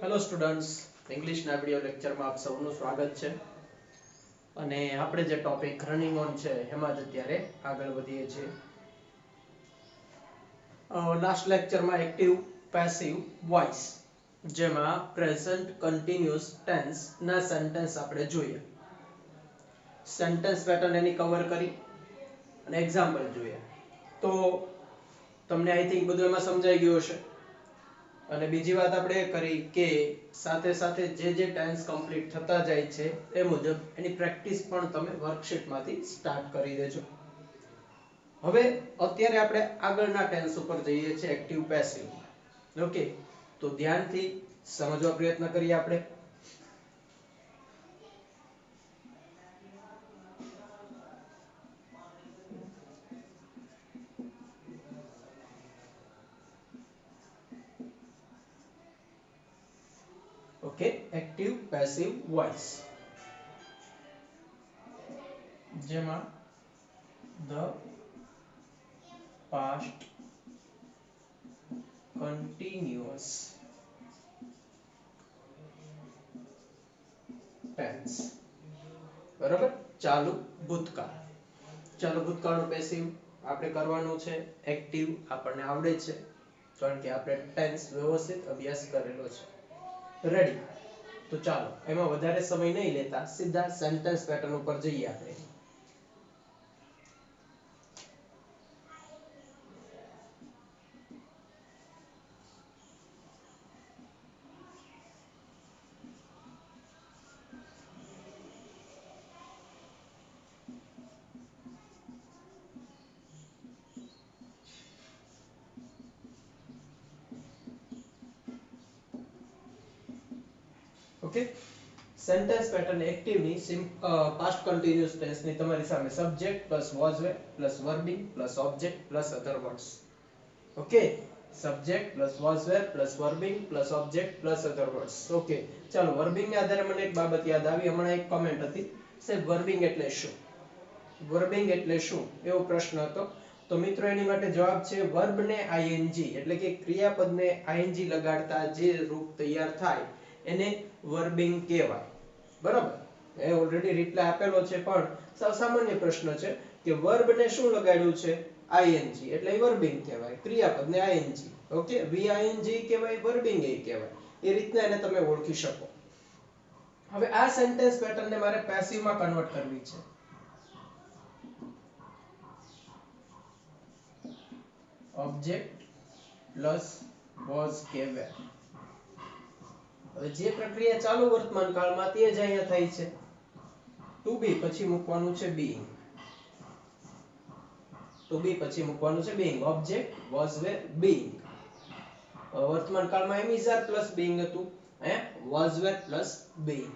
Hello students, ઇંગ્લિશના video લેક્ચરમાં આપ સૌનું સ્વાગત છે. અને આપણે જે ટોપિક રનિંગ ઓન છે એમાં જ અત્યારે આગળ વધીએ છીએ. લાસ્ટ લેક્ચરમાં એક્ટિવ પેસિવ વોઇસ જેમાં પ્રેઝન્ટ કન્ટિન્યુઅસ ટેન્સ ના સેન્ટેન્સ આપણે જોઈએ. સેન્ટેન્સ પેટર્ન એની કવર કરી અને એક્ઝામ્પલ જોઈએ. તો તમને આઈ થિંક બધું એમાં સમજાઈ ગયું હશે. અને બીજી વાત આપણે એ કરી કે સાથે સાથે જે ટેન્સ કમ્પ્લીટ થતા જાય છે એ મુજબ એની પ્રેક્ટિસ પણ તમે વર્કશીટમાંથી સ્ટાર્ટ કરી દેજો. હવે અત્યારે આપણે આગળના ટેન્સ ઉપર જઈએ છીએ, એક્ટિવ પેસિવ. ઓકે, તો ધ્યાનથી સમજવા પ્રયત્ન કરીએ આપણે. ઓકે, એક્ટિવ પેસિવ વોઇસ જેમાં the past continuous tense. બરાબર, ચાલુ ભૂતકાળ. ચાલુ ભૂતકાળનું પેસિવ આપણે કરવાનું છે. એક્ટિવ આપણને આવડે છે કારણ કે આપણે ટેન્સ વ્યવસ્થિત અભ્યાસ કરેલો છે. રેડી? તો ચાલો એમાં વધારે સમય નહીં લેતા સીધા સેન્ટેન્સ પેટર્ન ઉપર જઈએ આપણે. ઓકે, સેન્ટેન્સ પેટર્ન એક્ટિવ ની પાસ્ટ કન્ટિન્યુઅસ ટેન્સ ની તમારી સામે subject plus was were plus verbing plus object plus other words. Okay, subject plus was were plus verbing plus object plus other words. Okay, ચાલો verbing ના આધારે મને એક બાબત યાદ આવી. હમણાં એક કમેન્ટ હતી સાહેબ વર્બિંગ એટલે શું? વર્બિંગ એટલે શું એવો પ્રશ્ન હતો. તો મિત્રો એની માટે જવાબ છે વર્બ ને આઈએનજી એટલે કે ક્રિયાપદને આઈએનજી લગાડતા જે રૂપ તૈયાર થાય એને વર્બિંગ કહેવાય. બરાબર, એ ઓલરેડી રિપ્લાય આપેલો છે પણ સાવ સામાન્ય પ્રશ્ન છે કે વર્બ ને શું લગાડ્યું છે? આઈએનજી એટલે વર્બિંગ કહેવાય. ક્રિયાપદને આઈએનજી. ઓકે, વીઆઈએનજી કહેવાય, વર્બિંગ એ કહેવાય. એ રીતના એને તમે ઓળખી શકો. હવે આ સેન્ટેન્સ પેટર્ન ને મારે પેસિવ માં કન્વર્ટ કરવી છે. ઓબ્જેક્ટ પ્લસ વોઝ કે વેર. હવે જે પ્રક્રિયા ચાલુ વર્તમાન કાળમાં તે જ અહીંયા થાય છે. ટુ બી પછી મૂકવાનું છે બીઈંગ. ટુ બી પછી મૂકવાનું છે being. Object was wear being. વર્તમાન કાળમાં એમ ઇઝ આર પ્લસ બીઈંગ હતું, અહીંયા વોઝ વેર પ્લસ બીઈંગ.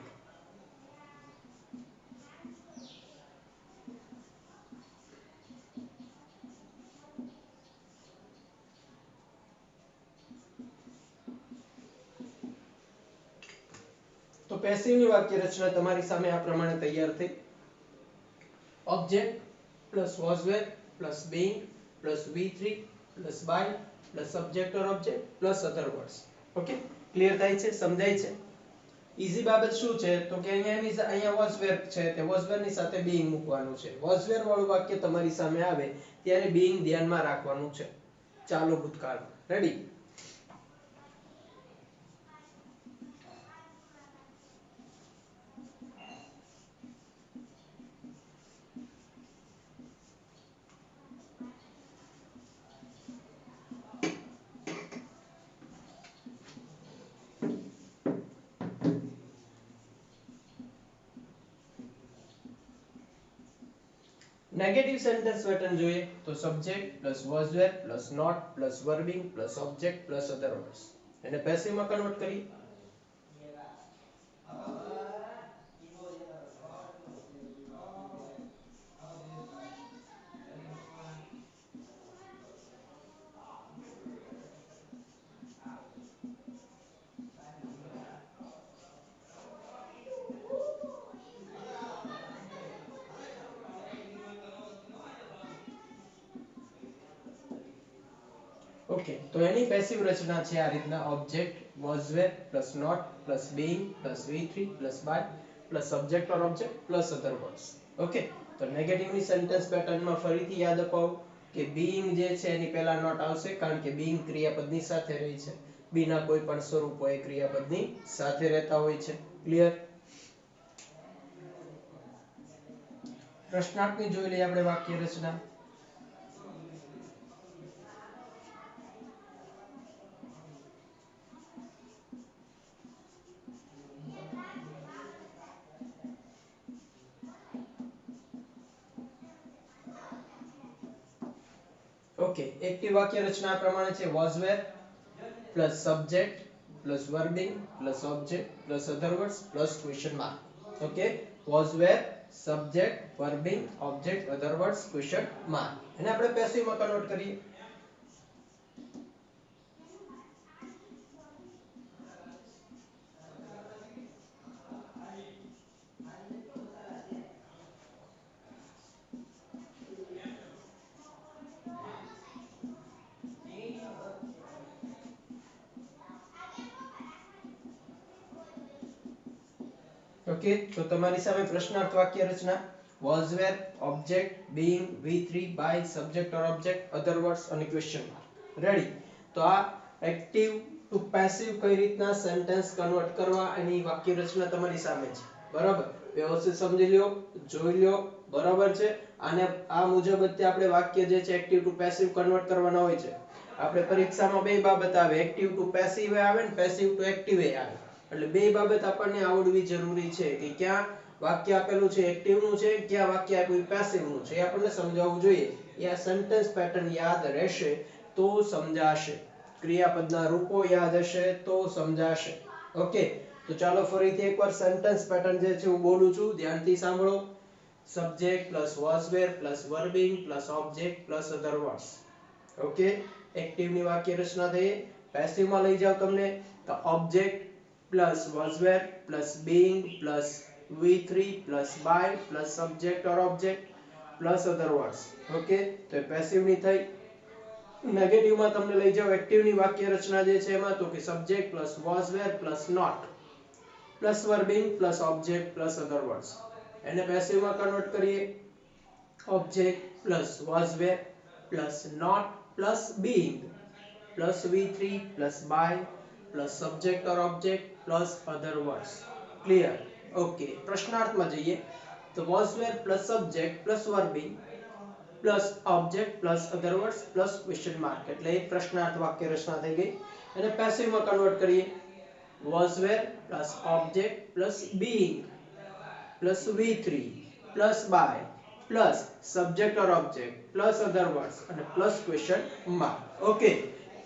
તો પેસિવની વાક્ય રચના તમારી સામે આ પ્રમાણે તૈયાર થઈ. Object plus was were plus being plus V3 plus by plus subject or object plus other words. Okay, clear થાય છે? સમજાય છે? ઈઝી બાબત શું છે તો કે અહીંયા વોઝ વેર છે તે વોઝ વેર ની સાથે બીઈંગ મૂકવાનું છે. વોઝ વેર વાળું વાક્ય તમારી સામે આવે ત્યારે બીઈંગ ધ્યાનમાં રાખવાનું છે ચાલુ ભૂતકાળ. રેડી? નેગેટિવ સેન્ટેન્સ પેટર્ન જોઈએ તો subject plus was were plus not plus verbing plus object plus other words. એને પેસિવ માં કન્વર્ટ કરીએ. ઓકે, તો એની પેસિવ રચના છે આ રીતના: object was were plus not plus being plus v3 plus by plus subject or object plus other words. Okay, તો નેગેટિવ ની સેન્ટેન્સ પેટર્નમાં ફરીથી યાદ અપાવું કે being જે છે એની પહેલા નોટ આવશે, કારણ કે being ક્રિયાપદની સાથે રહી છે. be ના કોઈ પણ સ્વરૂપો એ ક્રિયાપદની સાથે રહેતા હોય છે. ક્લિયર? પ્રશ્નાર્થની જોઈ લઈએ આપણે વાક્ય રચના. ઓકે, એક્ટિવ વાક્ય રચના આ પ્રમાણે છે: was were plus subject plus verbing plus object plus other words plus question mark. Okay, was were subject verbing object other words question mark. એને આપણે પેસિવ માં કન્વર્ટ કરીએ. ઓકે, તો તમારી સામે પ્રશ્નાર્થ વાક્ય રચના: was were object being v3 by subject or object other words અને question mark. રેડી? તો આ એક્ટિવ ટુ પેસિવ કઈ રીતના સેન્ટેન્સ કન્વર્ટ કરવા એની વાક્ય રચના તમારી સામે છે. બરાબર? વ્યવસ્થિત સમજી લ્યો, જોઈ લ્યો. બરાબર છે? અને આ મુજબ જ આપણે વાક્ય જે છે એક્ટિવ ટુ પેસિવ કન્વર્ટ કરવાના હોય છે. આપણે પરીક્ષામાં બે બાબત આવે: એક્ટિવ ટુ પેસિવ આવે ને પેસિવ ટુ એક્ટિવ આવે. એટલે બે બાબત આપણને આવડવી જરૂરી છે કે ક્યાં વાક્ય આપેલું છે એક્ટિવ નું છે, ક્યાં વાક્ય આપ્યું પેસિવ નું છે. એ આપણને સમજાવવું જોઈએ. એ આ સેન્ટેન્સ પેટર્ન યાદ રહેશે તો સમજાશે. ક્રિયાપદના રૂપો યાદ હશે તો સમજાશે. ઓકે, તો ચાલો ફરીથી એકવાર સેન્ટેન્સ પેટર્ન જે છે હું બોલું છું, ધ્યાનથી સાંભળો. Subject plus was were plus verbing plus object plus other words. Okay, active ની વાક્ય રચના થઈ. પેસિવ માં લઈ જાવ તમને તો object plus was were plus being plus v3 plus by plus subject or object plus other words. Okay, તો passive ની થઈ. નેગેટિવ માં તમને લઈ જાવ એક્ટિવ ની વાક્ય રચના જે છે એમાં, તો કે subject plus was were plus not plus verbing plus object plus other words. એને પેસિવ માં કન્વર્ટ કરીએ: object plus was were plus not plus being plus v3 plus by plus subject or object plus other words. Clear? Okay, પ્રશ્નાર્થમાં જઈએ તો was were plus subject plus verbing plus object plus other words plus question mark. એટલે એક પ્રશ્નાર્થ વાક્ય રચના થઈ ગઈ. એને passive માં કન્વર્ટ કરીએ: was were plus object plus being plus v3 plus by plus subject or object plus other words અને plus question mark. Okay,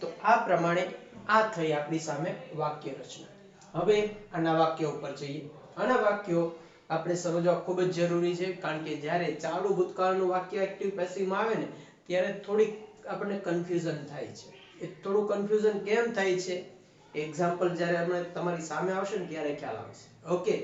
તો આ પ્રમાણે આ થઈ આપણી સામે વાક્ય રચના. હવે આના વાક્યો ઉપર જઈએ. આના વાક્યો આપણે સમજવા ખૂબ જ જરૂરી છે, કારણ કે જ્યારે ચાલુ ભૂતકાળનું વાક્ય એક્ટિવ પેસિવ માં આવે ને ત્યારે થોડીક આપણને કન્ફ્યુઝન થાય છે. એ થોડું કન્ફ્યુઝન કેમ થાય છે એક્ઝામ્પલ જ્યારે આપણે તમારી સામે આવશે ને ત્યારે ખ્યાલ આવશે. ઓકે,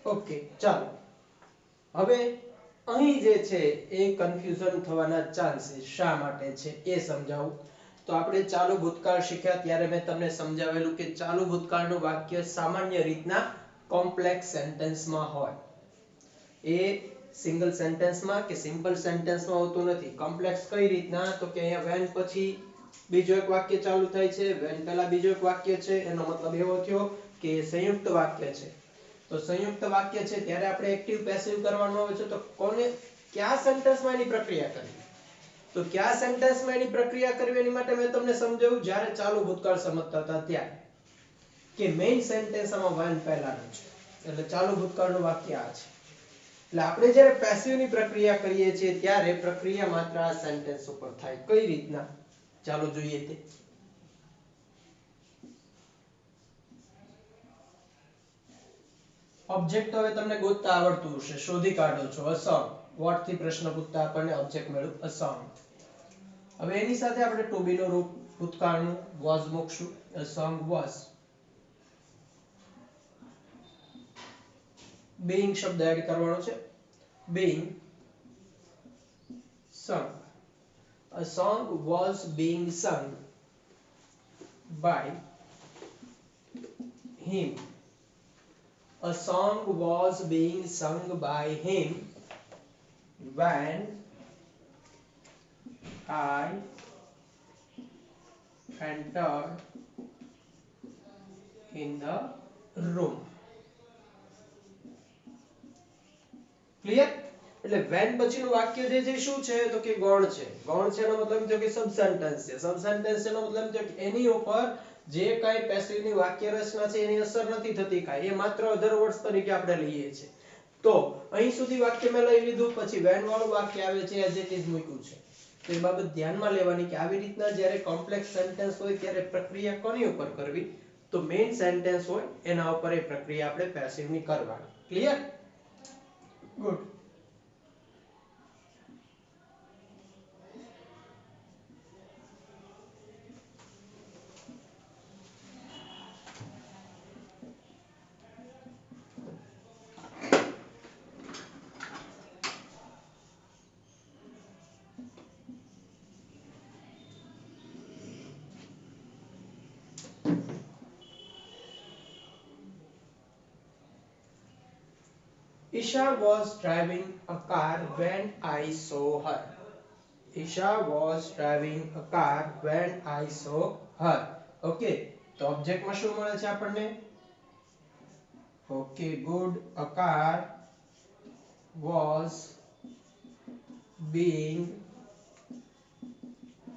ઓકે, ચાલો હવે અહીં જે છે એ કન્ફ્યુઝન થવાના ચાન્સીસ શા માટે છે એ સમજાવું. તો આપણે ચાલુ ભૂતકાળ શીખ્યા ત્યારે મેં તમને સમજાવેલું કે ચાલુ ભૂતકાળનું વાક્ય સામાન્ય રીતના કોમ્પ્લેક્સ સેન્ટેન્સમાં હોય. એ સિંગલ સેન્ટેન્સમાં કે સિમ્પલ સેન્ટેન્સમાં હોતું નથી. કોમ્પ્લેક્સ કઈ રીતના? તો કે અહીંયા when પછી બીજો એક વાક્ય ચાલુ થાય છે, when પહેલા બીજો એક વાક્ય છે, એનો મતલબ એવો થયો કે સંયુક્ત વાક્ય છે. તો સંયુક્ત વાક્ય છે ત્યારે આપણે એક્ટિવ પેસિવ કરવાનું આવે છે. તો કોને કયા સેન્ટેન્સમાં એની પ્રક્રિયા કરવી? તો કયા સેન્ટેન્સમાં એની પ્રક્રિયા કરવી એની માટે મેં તમને સમજાવ્યું જ્યારે ચાલુ ભૂતકાળ સમજતા હતા ત્યારે કે મેઇન સેન્ટેન્સ આમાં when પહેલાનું છે. એટલે ચાલુ ભૂતકાળનું વાક્ય આ છે. એટલે આપણે જ્યારે પેસિવની પ્રક્રિયા કરીએ છીએ ત્યારે પ્રક્રિયા માત્ર આ સેન્ટેન્સ ઉપર થાય. કઈ રીતના? ચાલો જોઈએ તે. ઓબ્જેક્ટ હવે તમને ગોતતા આવડતું હશે, શોધી કાઢો છો. a song. what થી પ્રશ્ન પૂછતા આપણને ઓબ્જેક્ટ મળ્યું a song. હવે એની સાથે આપણે to be નું રૂપ ભૂતકાળનું was મૂકશું. a song was. being શબ્દ એડ કરવાનો છે. being sung. A song was being sung by him. A song was being sung by him when I entered in the room. Clear? એટલે when પછીનું વાક્ય જે શું છે તો કે ગૌણ છે. ગૌણ છે એનો મતલબ થયો કે સબ સેન્ટેન્સ છે. સબ સેન્ટેન્સ એનો મતલબ થયો કે એની ઉપર જે કાઈ પેસિવની વાક્ય રચના છે એની અસર નથી થતી કાઈ. એ માત્ર અધર વર્ડ્સ તરીકે આપણે લઈએ છીએ. તો અહીં સુધી વાક્ય મેં લઈ લીધું. પછી when વાળું વાક્ય આવે છે એઝ ઇટ ઇઝ મૂક્યું છે. તો એ બાબત ધ્યાનમાં લેવાની કે આવી રીતના જ્યારે કોમ્પ્લેક્સ સેન્ટેન્સ હોય ત્યારે પ્રક્રિયા કોની ઉપર કરવી? તો મેઇન સેન્ટેન્સ હોય એના ઉપર એ પ્રક્રિયા આપણે પેસિવની કરવાની. Clear? Good. Isha was driving a car when I saw her. Isha was driving a car when I saw her. Okay, તો ઓબ્જેક્ટ માં શું મળે છે આપણને? Okay, good. A car was being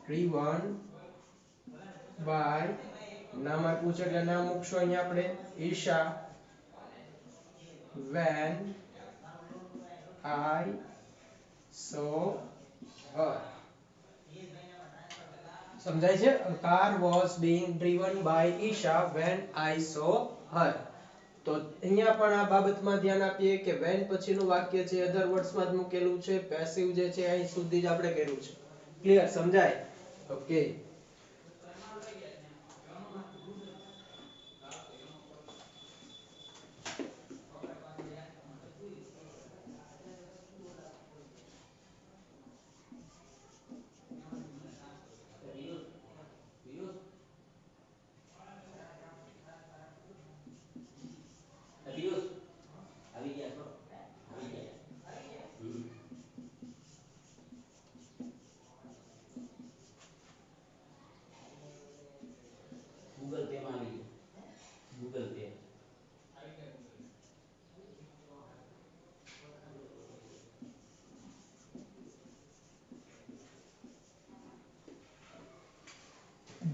driven by, નામ આપ્યું છે એટલે નામ મૂકશું અહીંયા આપણે Isha when I saw her. સમજાય છે? A car was being driven by Isha when I saw her. તો અહીંયા પણ આ બાબતમાં ધ્યાન આપીએ કે when પછીનું વાક્ય છે અધર વર્ડ્સમાં જ મૂકેલું છે. પેસિવ જે છે અહીં સુધી જ આપણે કર્યું છે. ક્લિયર? સમજાય? Okay.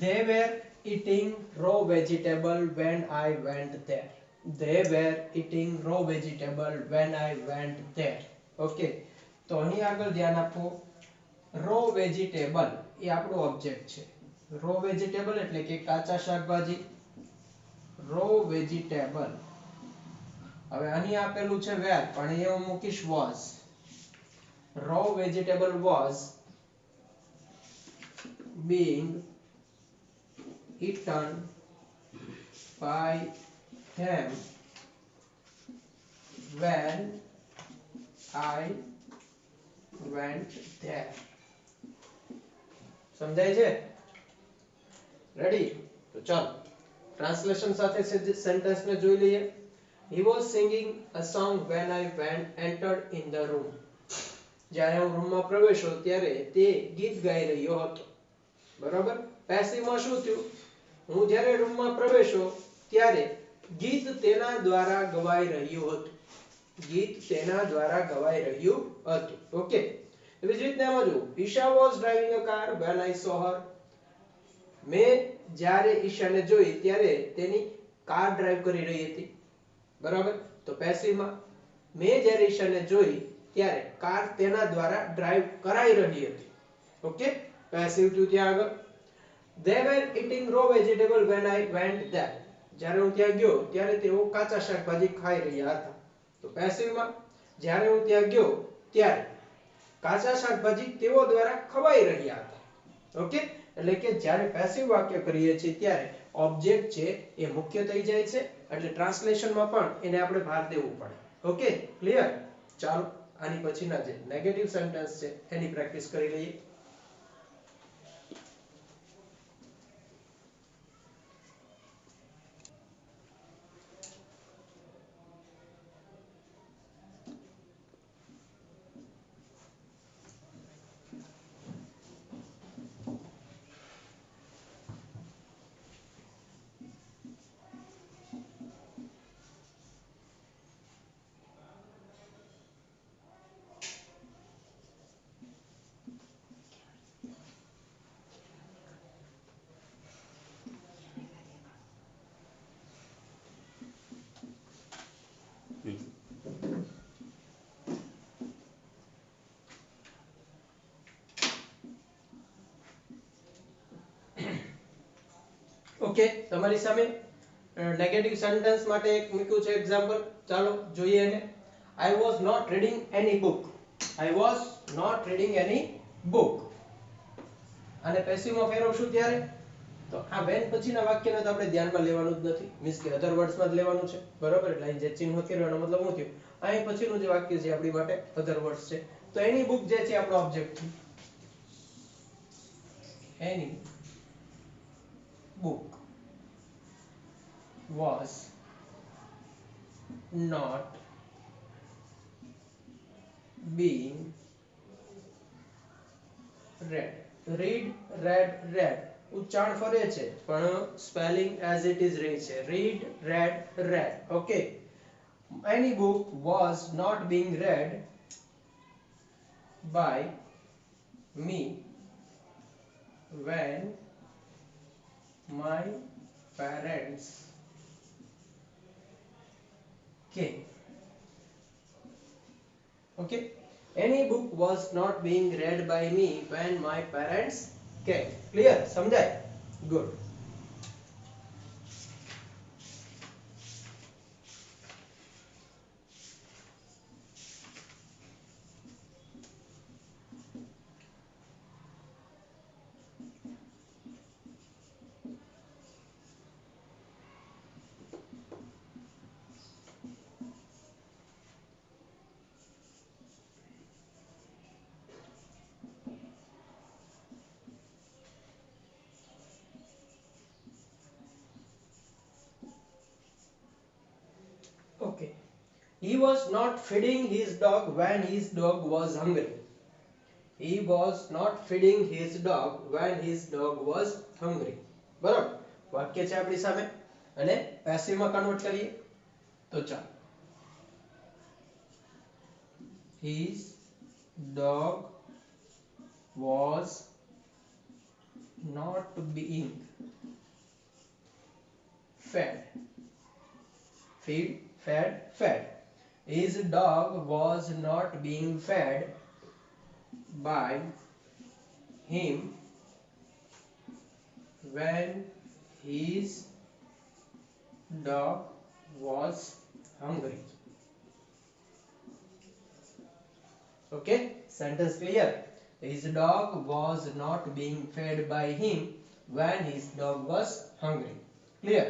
They were eating raw vegetable when I went there. They were eating raw vegetable when I went there. Okay, તો અહીં આગળ ધ્યાન આપો. raw vegetable એ આપણું ઓબ્જેક્ટ છે. raw vegetable એટલે કે કાચા શાકભાજી. raw vegetable. હવે અહીં આપેલું છે where પણ અહીંયા હું મૂકીશ was. raw vegetable was being eaten by them when I went there. સમજાય છે? રેડી? તો ચાલો ટ્રાન્સલેશન સાથે સેન્ટેન્સ ને જોઈ લઈએ. He was singing a song when I entered in the room. જ્યારે હું રૂમમાં પ્રવેશ્યો ત્યારે તે ગીત ગાઈ રહ્યો હતો. બરાબર? પેસિવમાં શું થયું? હું જ્યારે રૂમમાં પ્રવેશ્યો ત્યારે ગીત તેના દ્વારા ગવાઈ રહ્યું હતું. ગીત તેના દ્વારા ગવાઈ રહ્યું હતું. ઓકે. એવી જ રીતના એમાં જો Isha was driving a car when I saw her. મેં જ્યારે ઈશાને જોઈ ત્યારે તેની કાર ડ્રાઈવ કરી રહી હતી. બરાબર? તો પેસિવમાં મેં જ્યારે ઈશાને જોઈ ત્યારે કાર તેના દ્વારા ડ્રાઈવ કરાઈ રહી હતી. ઓકે? પેસિવ થયું ત્યાં આગળ. They were eating raw vegetable when I went there. જ્યારે હું ત્યાં ગયો ત્યારે તેઓ કાચા શાકભાજી ખાઈ રહ્યા હતા. તો પેસિવમાં જ્યારે હું ત્યાં ગયો ત્યારે કાચા શાકભાજી તેઓ દ્વારા ખવાઈ રહ્યા હતા. ઓકે? એટલે કે જ્યારે પેસિવ વાક્ય કરીએ છીએ ત્યારે ઓબ્જેક્ટ છે એ મુખ્ય થઈ જાય છે, એટલે ટ્રાન્સલેશનમાં પણ એને આપણે ભાર દેવું પડે. ઓકે? ક્લિયર? ચાલો આની પછીના જે નેગેટિવ સેન્ટેન્સ છે એની પ્રેક્ટિસ કરી લઈએ. ઓકે, તમારી સામે નેગેટિવ સેન્ટેન્સ માટે એક મૂક્યું છે એક્ઝામ્પલ. ચાલો જોઈએ એને. I was not reading any book. I was not reading any book. અને પેસિવમાં ફેરવશું ત્યારે તો આ when પછીના વાક્યને તો આપણે ધ્યાનમાં લેવાનું જ નથી, મીન્સ કે અધર વર્ડ્સમાં જ લેવાનું છે. બરાબર? એટલે અહીં જે ચિહ્ન કર્યો એનો મતલબ શું થયો? અહીં પછીનું જે વાક્ય છે આપણી માટે અધર વર્ડ્સ છે. તો એની બુક જે છે આપણો ઓબ્જેક્ટ છે. એની book was not being read. Read, read, read ઉચ્ચારણ ફરે છે પણ સ્પેલિંગ as it is રહી છે. Read, read, read. Okay. Any book was not being read by me when my parents came. Okay? Any book was not being read by me when my parents came. Clear? સમજાય? Good. Okay. He was not feeding his dog when his dog was hungry. He was not feeding his dog when his dog was hungry. બરાબર? વાક્ય છે આપણી સામે અને પેસિવમાં convert કરીએ તો ચાલો. His dog was not being fed. Feed, fed, fed. His dog was not being fed by him when his dog was hungry. Okay? Sentence clear? His dog was not being fed by him when his dog was hungry. Clear?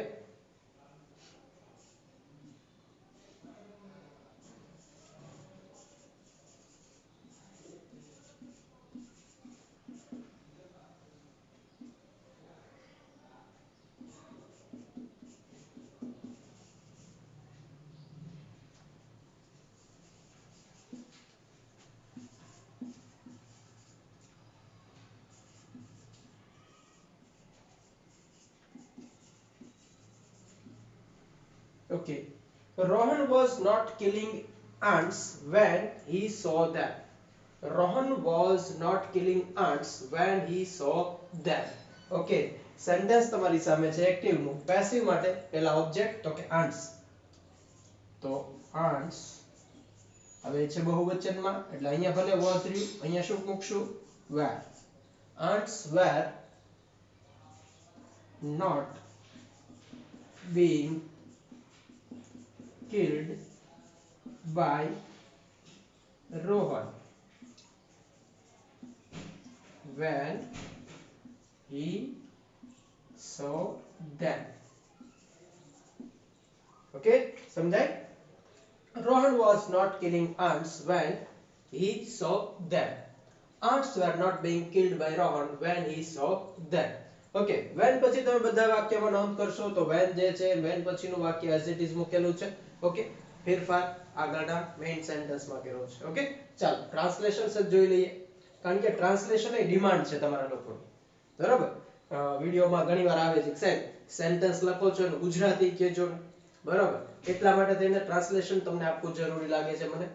Okay. Rohan was not killing ants when he saw them. Rohan was not killing ants when he saw them. Okay. Sentence તમારી સામે છે active નું. Passive માટે પહેલા object તો કે ants. તો ants હવે છે બહુવચનમાં એટલે અહીંયા ભલે was રહ્યું અહીંયા શું મૂકશું were. Ants were not being killed by Rohan when he saw them. Okay, समझाए? Rohan was not killing ants when he saw them. Ants were not being killed by Rohan when he saw them. Okay, when પછી તમે બધા વાક્યમાં નોંધ કરશો તો when જે છે when પછીનું વાક્ય as it is મૂકેલું છે. ઓકે, ફેરફાર આગળના મેઇન સેન્ટેન્સમાં કર્યો છે. ઓકે, ચાલો ટ્રાન્સલેશન જ જોઈ લઈએ કારણ કે ટ્રાન્સલેશન એ ડિમાન્ડ છે તમારા લોકોની. બરાબર, વિડિયોમાં ઘણીવાર આવે છે સાહેબ સેન્ટેન્સ લખો છો ને ગુજરાતી કહેજો ને. બરાબર, એટલા માટે થઈને ટ્રાન્સલેશન તમને આપવું જરૂરી લાગે છે મને.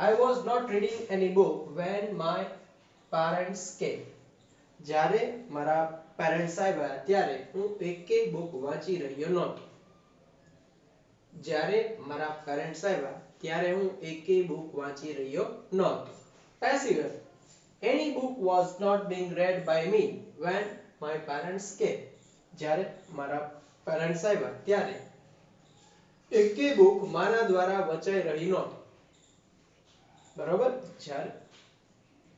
I was not reading any book when my parents came. જ્યારે મારા પેરેન્ટ્સ આવ્યા ત્યારે હું એકેય બુક વાંચી રહ્યો નહોતો. જ્યારે મારા પેરેન્ટ્સ આવ્યા ત્યારે હું એકેય બુક વાંચી રહ્યો નહોતો. Passive any book was not being read by me when my parents came. જ્યારે મારા પેરેન્ટ્સ આવ્યા ત્યારે એકેય બુક મારા દ્વારા વંચાઈ રહી નહોતી. બરાબર, જ્યારે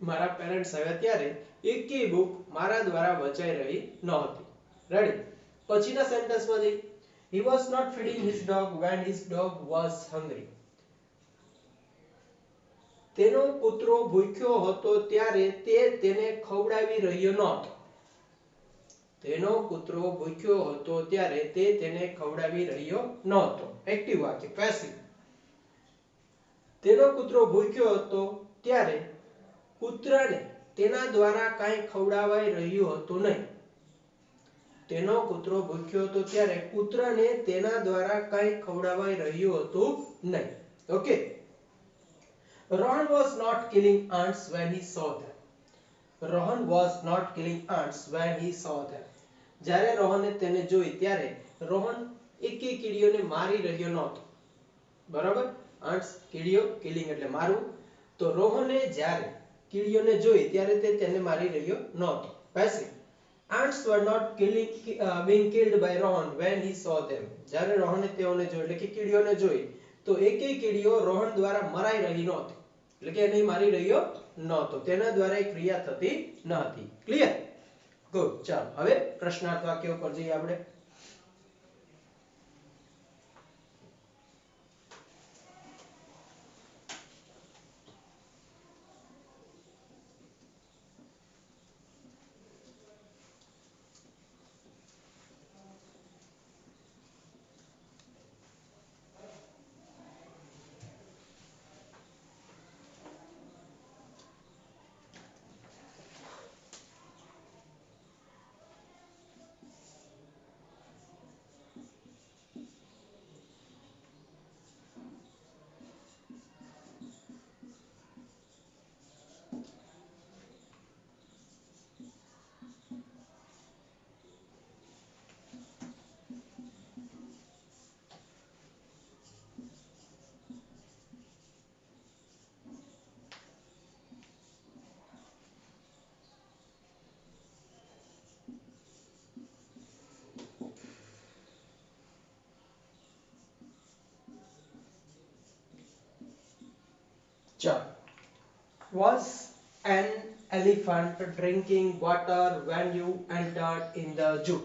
મારા પેરેન્ટ્સ આવ્યા ત્યારે એકેય બુક મારા દ્વારા વંચાઈ રહી નહોતી. રેડી, પછીના સેન્ટેન્સમાં જઈ. He was not feeding his dog when his dog was hungry. તેનો કૂતરો ભૂખ્યો હતો ત્યારે તે તેને ખવડાવી રહ્યો નહોતો. તેનો કૂતરો ભૂખ્યો હતો ત્યારે તે તેને ખવડાવી રહ્યો નહોતો. એક્ટિવ વાક્ય પેસિવ. તેનો કૂતરો ભૂખ્યો હતો ત્યારે કૂતરાને તેના દ્વારા કાંઈ ખવડાવાઈ રહ્યું હતું નહીં. તેનો કૂતરો ભૂખ્યો હતો ત્યારે કૂતરાને તેના દ્વારા કાંઈ ખવડાવાઈ રહ્યું હતું નહીં. Okay. Rohan was not killing ants when he saw them. Rohan was not killing ants when he saw them. જ્યારે રોહને તેને જોઈ ત્યારે રોહન એકેય કીડીઓને મારી રહ્યો નહોતો. બરાબર, ants કીડીઓ, કિલિંગ એટલે મારવું. તો રોહને જ્યારે કીડીઓને જોઈ ત્યારે તે તેને મારી રહ્યો નહોતો. Passive. Ants were not being killed by Rohan when he saw them. જ્યારે રોહને તેઓને જોઈ એટલે કે કીડીઓને જોઈ તો એકેય કીડીઓ રોહન દ્વારા મરાઈ રહી નહોતી. એટલે કે એને મારી રહ્યો નહોતો. તેના દ્વારા એક ક્રિયા થતી ન હતી. ક્લિયર? ગુડ. ચાલો હવે પ્રશ્નાર્થ વાક્ય ઉપર જઈએ આપણે. ચાલો. Was an elephant drinking water when you entered in the zoo?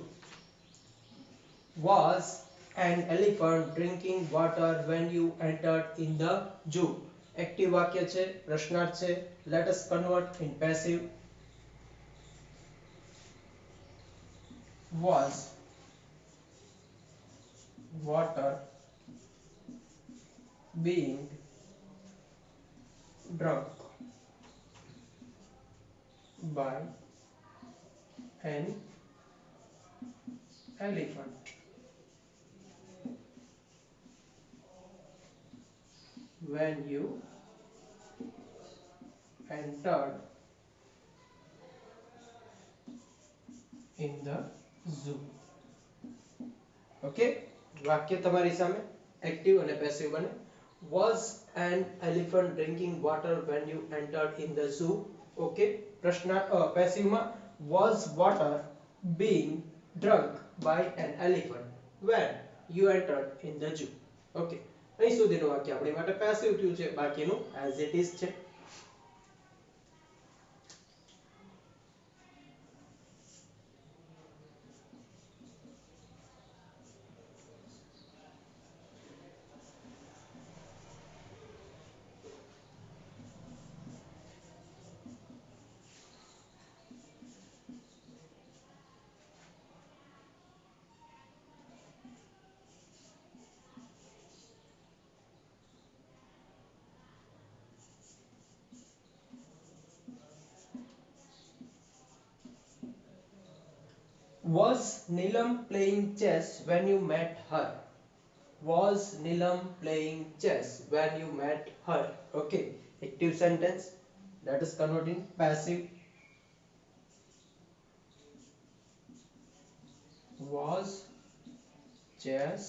Was an elephant drinking water when you entered in the zoo? Active વાક્ય છે, પ્રશ્નાર્થ છે. Let us convert in passive. Was water being drunk by an elephant when you entered in the zoo. Okay, વાક્ય તમારી સામે active અને passive બને. Was an elephant drinking water when you entered in the zoo? Okay, પ્રશ્ન passive માં was water being drunk by an elephant when you entered in the zoo? Okay, અહીં સુધીનું વાક્ય આપણી માટે પેસિવ થયું છે, બાકીનું as it is છે. Was Neelam playing chess when you met her? Was Neelam playing chess when you met her? Okay, active sentence that is converting passive. Was chess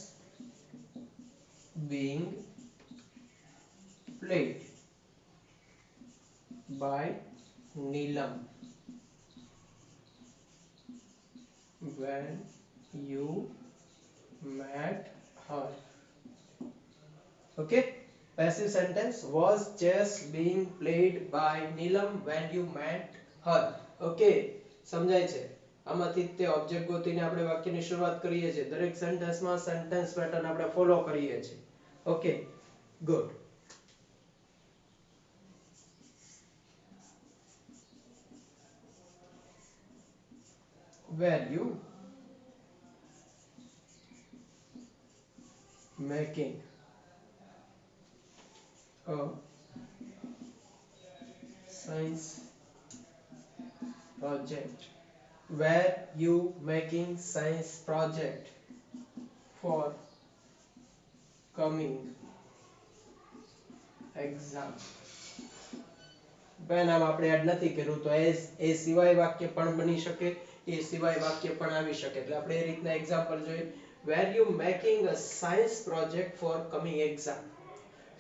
being played by Neelam when you met her? Okay, passive sentence. Was chess being played by Neelam when you met her? Okay, સમજાય છે? આમાંથી તે object ગોતીને આપણે વાક્યની શરૂઆત કરીએ છીએ. દરેક સેન્ટેન્સમાં sentence pattern આપણે ફોલો કરીએ છીએ. Okay, good. Value making a science project. Were you making science project for coming exam? બે નામ આપણે એડ નથી કર્યું તો એ સિવાય વાક્ય પણ બની શકે, એ સિવાય વાક્ય પણ આવી શકે. એટલે આપણે એ રીતના એક્ઝામ્પલ જોઈએ. Were you making a science project for coming exam?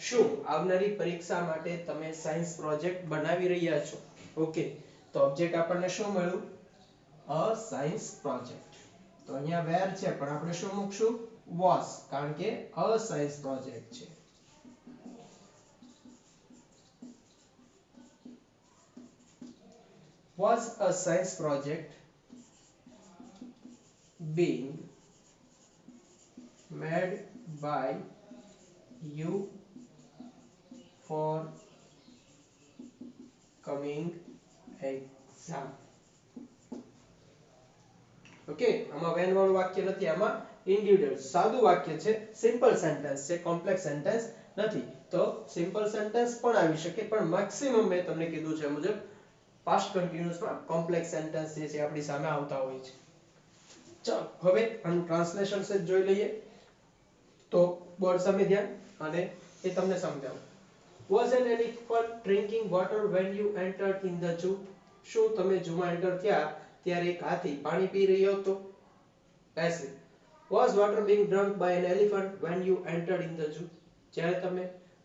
શું આવનારી પરીક્ષા માટે તમે સાયન્સ પ્રોજેક્ટ બનાવી રહ્યા છો? ઓકે, તો ઓબ્જેક્ટ આપણને શું મળ્યું? a science project. તો અહીંયા where છે પણ આપણે શું મૂકશું? was, કારણ કે a science project છે. Was a science project being made by you for coming exam? Okay, આમાં when વાળું વાક્ય નથી, આમાં ઇન્ડિવિડ્યુઅલ સાદું વાક્ય છે, સિમ્પલ સેન્ટેન્સ છે, કોમ્પ્લેક્સ સેન્ટેન્સ નથી. તો સિમ્પલ સેન્ટેન્સ પણ આવી શકે, પણ મેક્સિમમ મેં તમને કીધું છે મુજબ પાસ્ટ કન્ટિન્યુઅસમાં કોમ્પ્લેક્સ સેન્ટેન્સ જે છે આપણી સામે આવતા હોય છે. ચાલો હવે આનું ટ્રાન્સલેશન છે જોઈ લઈએ. તો બોર્ડ સામે ધ્યાન અને એ તમને સમજાવું. Was an elephant drinking water when you entered in the zoo? શું તમે ઝૂમાં એન્ટર થયા ત્યારે એક હાથી પાણી પી રહ્યો હતો? Passive. Was water being drunk by an elephant when you entered in the zoo? જ્યારે તમે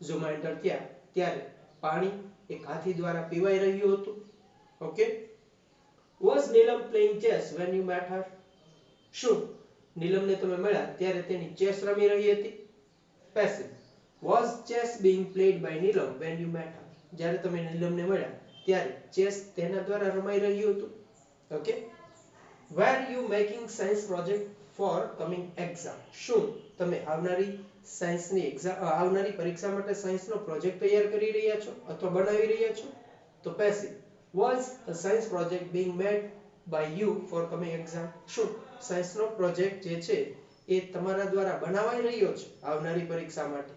ઝૂમાં એન્ટર થયા ત્યારે પાણી એક હાથી દ્વારા પીવાઈ રહ્યું હતું. Okay. Was Neelam playing chess when you met her? શું નીલમને તમે મળ્યા ત્યારે તેની ચેસ રમી રહી હતી? Passive. Was chess being played by Neelam when you met her? જ્યારે તમે નીલમને મળ્યા ત્યારે ચેસ તેના દ્વારા રમાઈ રહ્યું હતું. Okay. Were you making science project for coming exam? શું તમે આવનારી સાયન્સની એક્ઝામ આવનારી પરીક્ષા માટે સાયન્સનો પ્રોજેક્ટ તૈયાર કરી રહ્યા છો અથવા બનાવી રહ્યા છો? તો passive. Was a science project being made by you for coming exam? શું સાયન્સનો પ્રોજેક્ટ જે છે એ તમારા દ્વારા બનાવાઈ રહ્યો છે આવનારી પરીક્ષા માટે?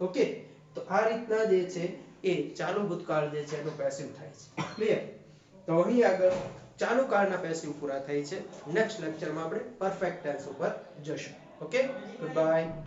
ઓકે, તો આ રીતના જે છે એ ચાલુ ભૂતકાળ જે છે એનો પેસિવ થાય છે. ક્લિયર? તો અહીં આગળ ચાલુ કાળના પેસિવ પૂરા થાય છે. નેક્સ્ટ લેક્ચરમાં આપણે પરફેક્ટ ટેન્સ ઉપર જશું. Okay, good bye.